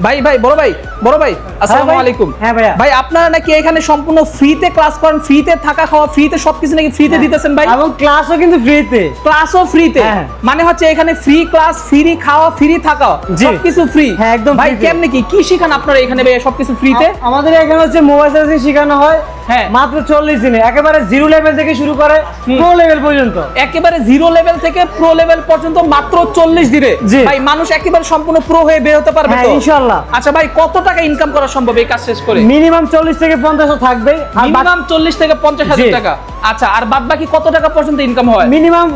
ভাই বড় ভাই আসসালামু আলাইকুম। হ্যাঁ ভাইয়া। ভাই আপনারা নাকি এখানে সম্পূর্ণ ফ্রিতে ক্লাস করেন, ফ্রিতে থাকা খাওয়া ফ্রিতে সবকিছু নাকি ফ্রিতে দিতেছেন ভাই? এবং ক্লাসও কিন্তু ফ্রিতে। ক্লাসও ফ্রিতে, মানে হচ্ছে এখানে ফ্রি ক্লাস, ফ্রি খাওয়া, ফ্রি থাকা, সবকিছু ফ্রি। হ্যাঁ একদম। ভাই কেমনে কি শিখান আপনারা এখানে ভাই সবকিছু ফ্রিতে? আমাদের এখানে হচ্ছে মোবাইল সার্ভিসিং শেখানো হয় মাত্র 40 দিনে, একেবারে জিরো লেভেল থেকে শুরু করে প্রো লেভেল পর্যন্ত। একেবারে জিরো লেভেল থেকে প্রো লেভেল পর্যন্ত মাত্র 40 দিনে। ভাই মানুষ একেবারে সম্পূর্ণ প্রো হয়ে বের হতে পারবে তো ইনশাআল্লাহ? আচ্ছা ভাই কত টাকা ইনকাম করা সম্ভব এই কাজ শেষ করে? মিনিমাম 40 থেকে 50 থাকবে, মিনিমাম 40 থেকে 50 হাজার টাকা। আচ্ছা আর বাদ বাকি কত টাকা পর্যন্ত ইনকাম হয়? মিনিমাম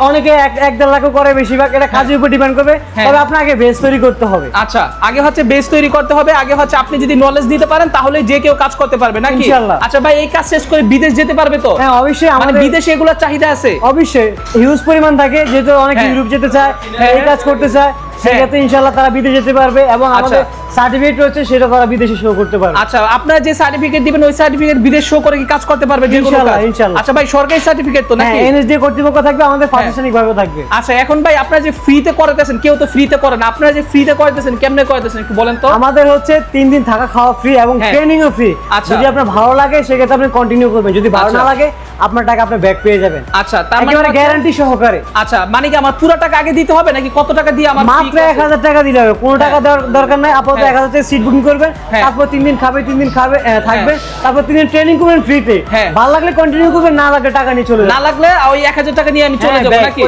অনেকে 1-1.5 লাখও করে, বেশিরভাগ এটা কাজের উপর ডিপেন্ড করবে। তবে আপনাকে বেস তৈরি করতে হবে। আচ্ছা আগে হচ্ছে বেস তৈরি করতে হবে, আগে হচ্ছে আপনি যদি নলেজ দিতে পারেন তাহলে যে কেউ কাজ করতে পারবে নাকি? ইনশাআল্লাহ। আচ্ছা ভাই এই কাজ শেষ করে বিদেশ যেতে পারবে তো? হ্যাঁ অবশ্যই, আমাদের বিদেশে এগুলোর চাহিদা আছে অবশ্যই, হিউজ পরিমাণ থাকে, যেহেতু অনেক ইউরোপ যেতে চায়, এই কাজ করতে চায়, সেক্ষেত্রে ইনশাআল্লাহ তারা বিদেশ যেতে পারবে এবং আমাদের সার্টিফিকেট রয়েছে সেটা তারা বিদেশে শো করতে পারবে। আচ্ছা আপনারা যে সার্টিফিকেট দিবেন ওই সার্টিফিকেট বিদেশ শো করে কি কাজ করতে পারবে যে কোনো কাজ? ইনশাআল্লাহ। আচ্ছা ভাই সরকারি সার্টিফিকেট তো নাকি? এনএসডি কর্তৃপক্ষ থাকবে, আমাদের প্রাতিষ্ঠানিক ভাবে থাকবে। আচ্ছা এখন ভাই আপনারা যে ফ্রিতে করাতেছেন, কেউ তো ফ্রিতে করে না, আপনারা যে ফ্রিতে করাতেছেন কেমনে করাতেছেন একটু বলেন তো? আমাদের হচ্ছে 3 দিন থাকা খাওয়া ফ্রি এবং ট্রেনিংও ফ্রি। যদি আপনার ভালো লাগে সেক্ষেত্রে আপনি কন্টিনিউ করবেন, যদি ভালো না লাগে আপনার টাকা আপনি ব্যাক পেয়ে যাবেন। আচ্ছা তার মানে গ্যারান্টি সহকারে। আচ্ছা মানে কি আমার পুরো টাকা আগে দিতে হবে নাকি কত টাকা দিয়ে আমার? মাত্র 1000 টাকা দিলে হবে, কোনো টাকা দেওয়ার দরকার নাই। আপাতত 1000 টাকা সিট বুকিং করবেন, তারপর 3 দিন খাবে, 3 দিন খাবে থাকবে, তারপর 3 দিন ট্রেনিং করবেন ফ্রিতে। ভালো লাগলে কন্টিনিউ করবেন, না লাগলে টাকা নিয়ে চলে যাবেন। না লাগলে ওই 1000 টাকা নিয়ে আমি চলে যাব নাকি?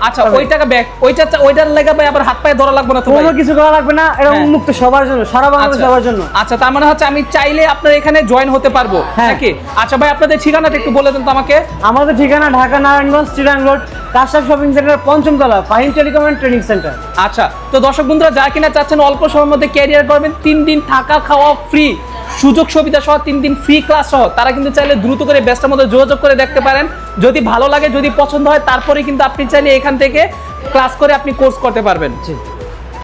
আচ্ছা ওই টাকা ব্যাক, ওইটার লাগা ভাই আবার হাত পায়ে ধরা লাগবে না তো? কোনো কিছু করা লাগবে না, এটা উন্মুক্ত সবার জন্য, সারা বাংলাদেশ সবার জন্য। আচ্ছা তার মানে হচ্ছে আমি চাইলে আপনার এখানে জয়েন হতে পারবো নাকি? আচ্ছা ভাই আপনাদের ঠিকানাটা একটু বলে দেন তো আমাকে। আমাদের ঠিকানা Dhaka Narayanganj Chittagong road, Kashaf shopping centre 5ম তলা, Fahim telecom and training centre. আচ্ছা তো দর্শক বন্ধুরা যারা কিনা চাচ্ছেন অল্প সময়ের মধ্যে ক্যারিয়ার করবেন, 3 দিন থাকা খাওয়া ফ্রি, সুযোগ সুবিধা সহ 3 দিন ফ্রি ক্লাস সহ, তারা কিন্তু চাইলে দ্রুত করে ব্যস্তের মধ্যে যোগাযোগ করে দেখতে পারেন। যদি ভালো লাগে, যদি পছন্দ হয়, তারপরে কিন্তু আপনি চাইলে এখান থেকে ক্লাস করে আপনি কোর্স করতে পারবেন।